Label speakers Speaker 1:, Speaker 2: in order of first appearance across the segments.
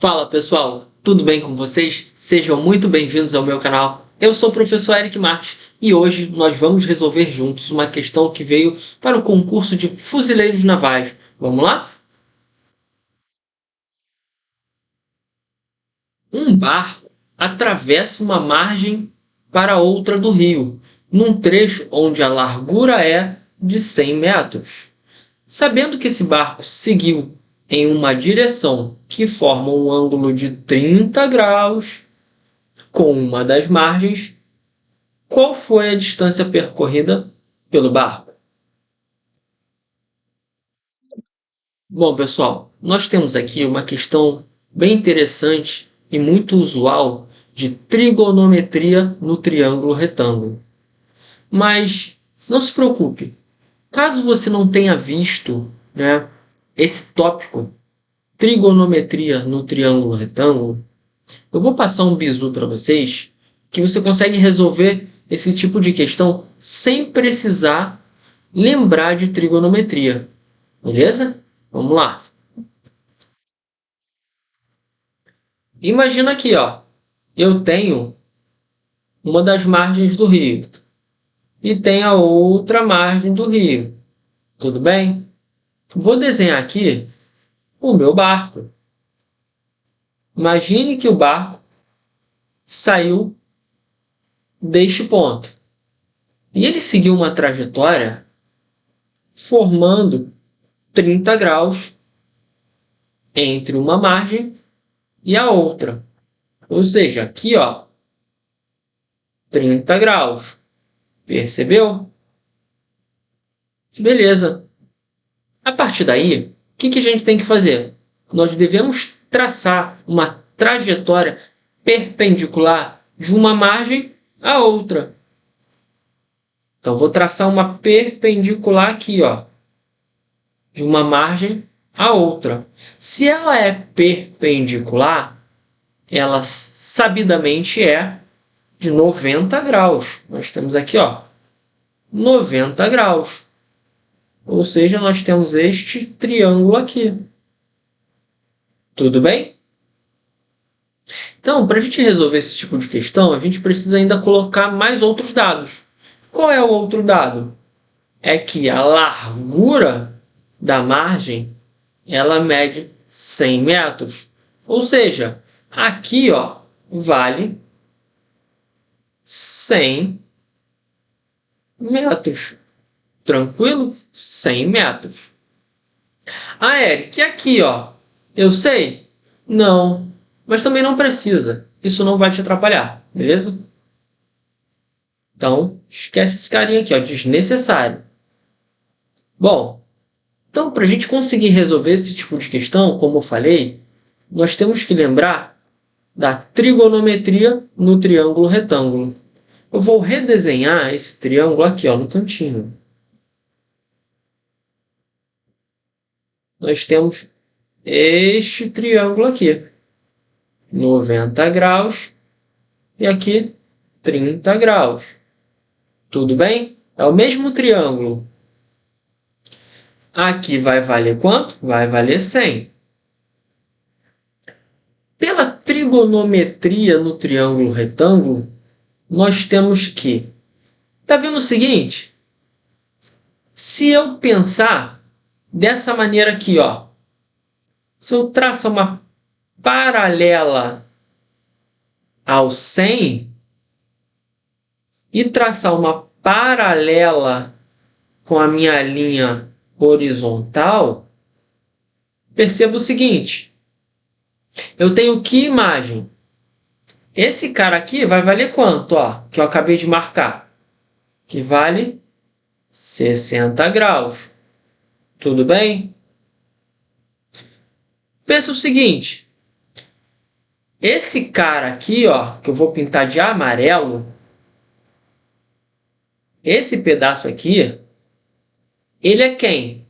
Speaker 1: Fala pessoal, tudo bem com vocês? Sejam muito bem-vindos ao meu canal. Eu sou o professor Eric Marques e hoje nós vamos resolver juntos uma questão que veio para o concurso de fuzileiros navais. Vamos lá? Um barco atravessa uma margem para outra do rio, num trecho onde a largura é de 100 metros. Sabendo que esse barco seguiu em uma direção que forma um ângulo de 30 graus com uma das margens, qual foi a distância percorrida pelo barco? Bom, pessoal, nós temos aqui uma questão bem interessante e muito usual de trigonometria no triângulo retângulo. Mas não se preocupe, caso você não tenha visto, esse tópico, trigonometria no triângulo retângulo, eu vou passar um bizu para vocês que você consegue resolver esse tipo de questão sem precisar lembrar de trigonometria. Beleza? Vamos lá. Imagina aqui, ó. Eu tenho uma das margens do rio e tem a outra margem do rio. Tudo bem? Vou desenhar aqui o meu barco. Imagine que o barco saiu deste ponto. E ele seguiu uma trajetória formando 30 graus entre uma margem e a outra. Ou seja, aqui, ó, 30 graus. Percebeu? Beleza. A partir daí, o que a gente tem que fazer? Nós devemos traçar uma trajetória perpendicular de uma margem à outra. Então, vou traçar uma perpendicular aqui, ó, de uma margem à outra. Se ela é perpendicular, ela sabidamente é de 90 graus. Nós temos aqui, ó, 90 graus. Ou seja, nós temos este triângulo aqui. Tudo bem? Então, para a gente resolver esse tipo de questão, a gente precisa ainda colocar mais outros dados. Qual é o outro dado? É que a largura da margem, ela mede 100 metros. Ou seja, aqui, ó, vale 100 metros. Tranquilo? 100 metros. Ah, Eric, e aqui, ó? Eu sei? Não. Mas também não precisa. Isso não vai te atrapalhar, beleza? Então, esquece esse carinha aqui, ó, desnecessário. Bom, então para a gente conseguir resolver esse tipo de questão, como eu falei, nós temos que lembrar da trigonometria no triângulo retângulo. Eu vou redesenhar esse triângulo aqui, ó, no cantinho. Nós temos este triângulo aqui, 90 graus e aqui 30 graus. Tudo bem? É o mesmo triângulo. Aqui vai valer quanto? Vai valer 100. Pela trigonometria no triângulo retângulo, nós temos que... Tá vendo o seguinte? Se eu pensar dessa maneira aqui, ó. Se eu traço uma paralela ao 100 e traçar uma paralela com a minha linha horizontal, perceba o seguinte. Eu tenho que imagem? Esse cara aqui vai valer quanto? Ó, que eu acabei de marcar. Que vale 60 graus. Tudo bem? Pensa o seguinte. Esse cara aqui, ó, que eu vou pintar de amarelo, esse pedaço aqui, ele é quem?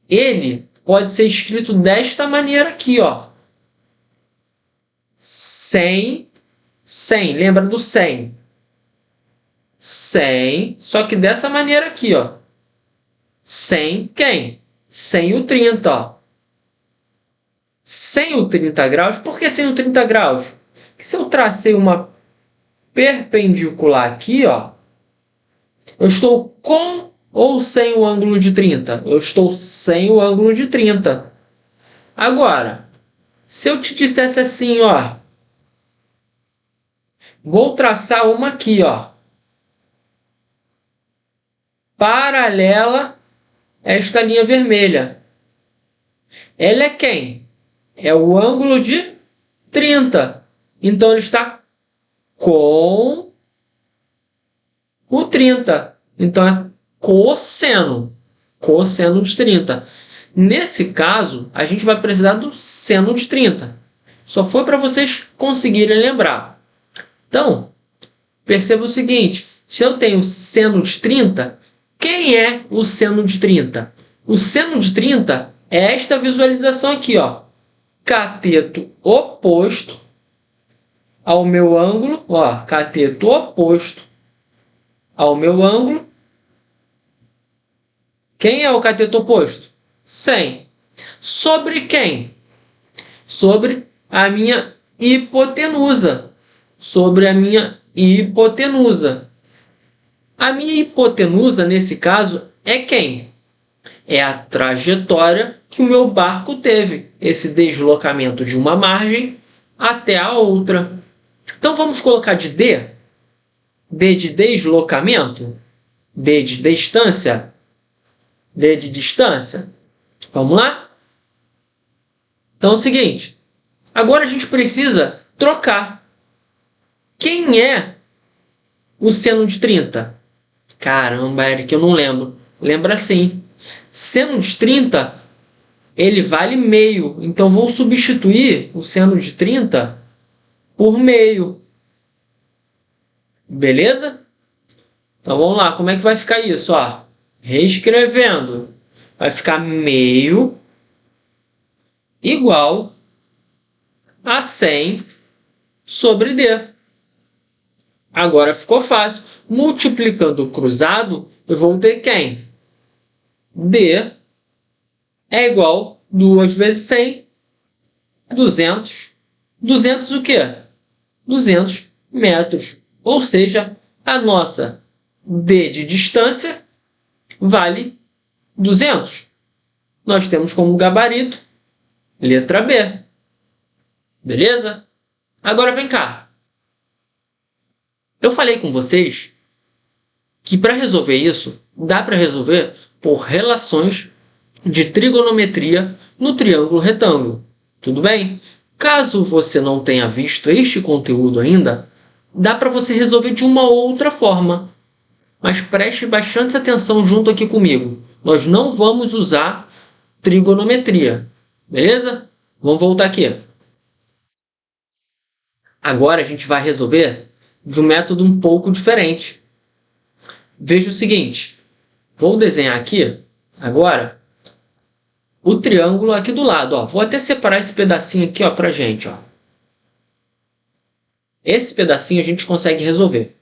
Speaker 1: Ele pode ser escrito desta maneira aqui, ó. 100, 100, lembra do 100? 100, só que dessa maneira aqui, ó. 100 quem? 100 e o 30, ó. sem o 30 graus. Por que sem o 30 graus? Porque se eu tracei uma perpendicular aqui, ó, eu estou com ou sem o ângulo de 30? Eu estou sem o ângulo de 30. Agora, se eu te dissesse assim, ó, vou traçar uma aqui, ó, paralela a esta linha vermelha. Ela é quem? É o ângulo de 30. Então, ele está com o 30. Então, é cosseno. Cosseno de 30. Nesse caso, a gente vai precisar do seno de 30. Só foi para vocês conseguirem lembrar. Então, perceba o seguinte. Se eu tenho seno de 30, quem é o seno de 30? O seno de 30 é esta visualização aqui, ó. Cateto oposto ao meu ângulo, ó, cateto oposto ao meu ângulo. Quem é o cateto oposto? 100. Sobre quem? Sobre a minha hipotenusa. Sobre a minha hipotenusa. A minha hipotenusa, nesse caso, é quem? É a trajetória que o meu barco teve. Esse deslocamento de uma margem até a outra. Então, vamos colocar de D. D de deslocamento. D de distância. D de distância. Vamos lá? Então é o seguinte. Agora a gente precisa trocar. Quem é o seno de 30? Caramba, Eric, eu não lembro. Lembra sim. Seno de 30, ele vale meio. Então vou substituir o seno de 30 por meio. Beleza? Então vamos lá. Como é que vai ficar isso? Ó, reescrevendo. Vai ficar meio igual a 100 sobre D. Agora ficou fácil. Multiplicando o cruzado, eu vou ter quem? D é igual a 2 vezes 100, 200. 200 o quê? 200 metros. Ou seja, a nossa D de distância vale 200. Nós temos como gabarito letra B. Beleza? Agora vem cá. Eu falei com vocês que para resolver isso, dá para resolver por relações de trigonometria no triângulo retângulo. Tudo bem? Caso você não tenha visto este conteúdo ainda, dá para você resolver de uma outra forma. Mas preste bastante atenção junto aqui comigo. Nós não vamos usar trigonometria. Beleza? Vamos voltar aqui. Agora a gente vai resolver de um método um pouco diferente. Veja o seguinte. Vou desenhar aqui, agora, o triângulo aqui do lado. Ó. Vou até separar esse pedacinho aqui para a gente. Ó. Esse pedacinho a gente consegue resolver.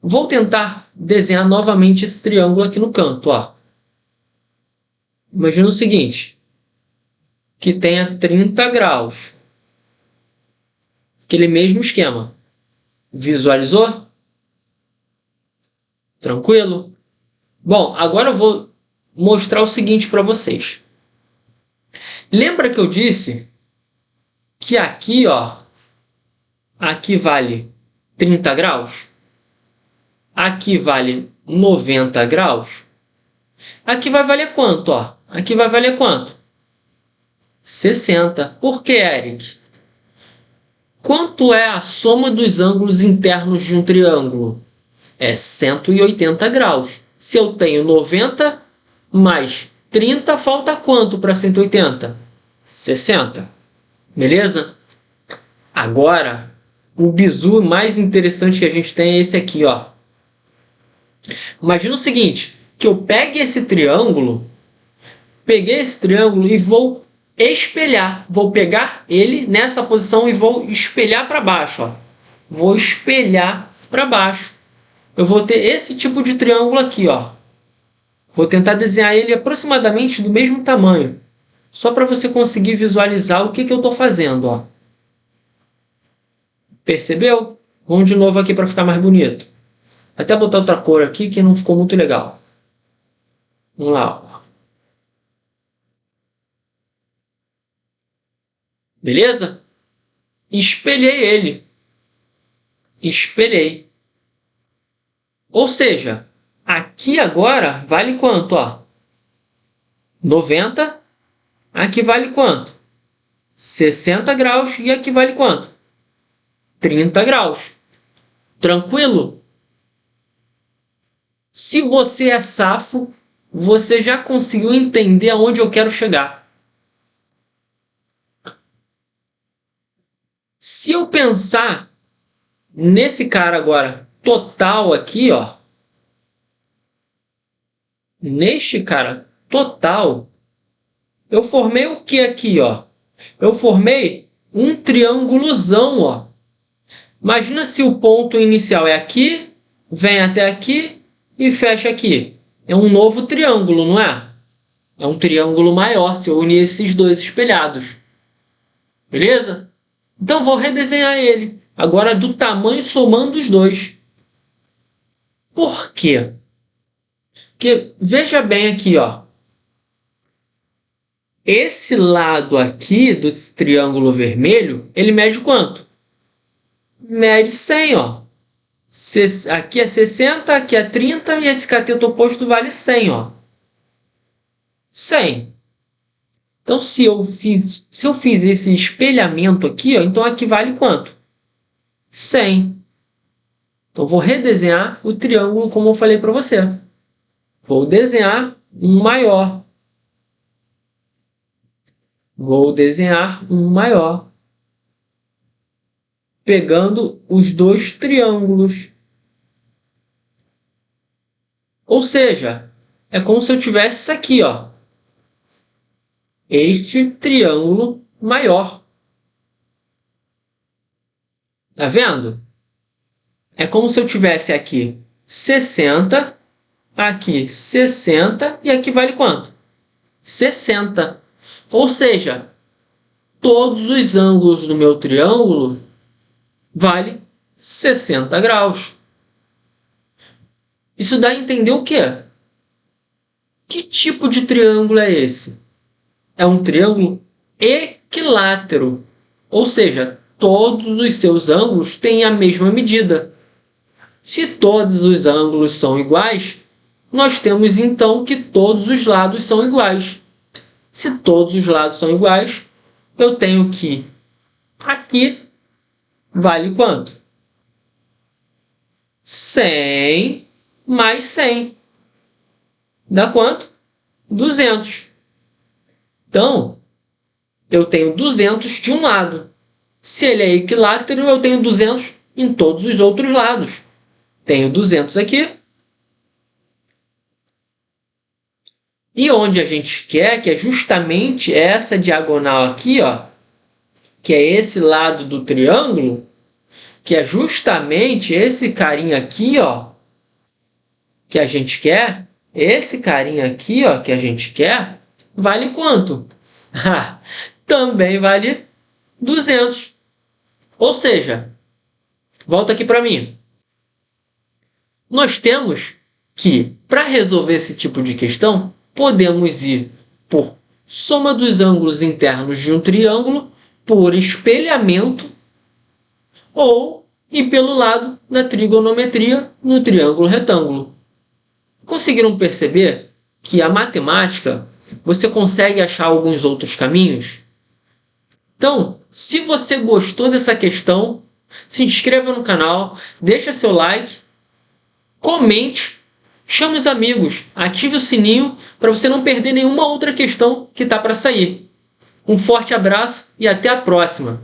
Speaker 1: Vou tentar desenhar novamente esse triângulo aqui no canto. Ó. Imagina o seguinte. Que tenha 30 graus. Aquele mesmo esquema. Visualizou? Tranquilo? Bom, agora eu vou mostrar o seguinte para vocês. Lembra que eu disse que aqui, ó, aqui vale 30 graus? Aqui vale 90 graus? Aqui vai valer quanto, ó? Aqui vai valer quanto? 60. Por que, Eric? Quanto é a soma dos ângulos internos de um triângulo? É 180 graus. Se eu tenho 90 mais 30, falta quanto para 180? 60. Beleza? Agora, o bizu mais interessante que a gente tem é esse aqui, ó. Imagina o seguinte, que eu peguei esse triângulo e vou espelhar. Vou pegar ele nessa posição e vou espelhar para baixo, ó. Vou espelhar para baixo. Eu vou ter esse tipo de triângulo aqui, ó. Vou tentar desenhar ele aproximadamente do mesmo tamanho. só para você conseguir visualizar o que eu estou fazendo. Ó. Percebeu? Vamos de novo aqui para ficar mais bonito. Até botar outra cor aqui que não ficou muito legal. Vamos lá. Ó. Beleza? Espelhei ele. Espelhei. Ou seja, aqui agora vale quanto? Ó? 90. Aqui vale quanto? 60 graus. E aqui vale quanto? 30 graus. Tranquilo? Se você é safo, você já conseguiu entender aonde eu quero chegar. Se eu pensar nesse cara agora, total aqui, ó. Neste cara total, eu formei o que aqui, ó? Eu formei um triângulozão, ó. Imagina se o ponto inicial é aqui, vem até aqui e fecha aqui. É um novo triângulo, não é? É um triângulo maior se eu unir esses dois espelhados. Beleza? Então vou redesenhar ele. Agora do tamanho somando os dois. Por quê? Porque veja bem aqui, ó. Esse lado aqui do triângulo vermelho, ele mede quanto? Mede 100, ó. Aqui é 60, aqui é 30 e esse cateto oposto vale 100, ó. 100. Então, se eu fiz esse espelhamento aqui, ó, então aqui vale quanto? 100. Então, vou redesenhar o triângulo como eu falei para você. Vou desenhar um maior. Vou desenhar um maior. Pegando os dois triângulos. Ou seja, é como se eu tivesse isso aqui, ó. Este triângulo maior. Tá vendo? É como se eu tivesse aqui 60, aqui 60 e aqui vale quanto? 60. Ou seja, todos os ângulos do meu triângulo vale 60 graus. Isso dá a entender o quê? Que tipo de triângulo é esse? É um triângulo equilátero. Ou seja, todos os seus ângulos têm a mesma medida. Se todos os ângulos são iguais, nós temos então que todos os lados são iguais. Se todos os lados são iguais, eu tenho que aqui vale quanto? 100 mais 100. Dá quanto? 200. Então, eu tenho 200 de um lado. Se ele é equilátero, eu tenho 200 em todos os outros lados. Tenho 200 aqui. E onde a gente quer, que é justamente essa diagonal aqui, ó, que é esse lado do triângulo, que é justamente esse carinha aqui, ó, que a gente quer, esse carinha aqui, ó, que a gente quer, vale quanto? Também vale 200. Ou seja, volta aqui para mim. Nós temos que, para resolver esse tipo de questão, podemos ir por soma dos ângulos internos de um triângulo, por espelhamento, ou ir pelo lado da trigonometria no triângulo retângulo. Conseguiram perceber que a matemática você consegue achar alguns outros caminhos? Então, se você gostou dessa questão, se inscreva no canal, deixa seu like, comente, chame os amigos, ative o sininho para você não perder nenhuma outra questão que está para sair. Um forte abraço e até a próxima!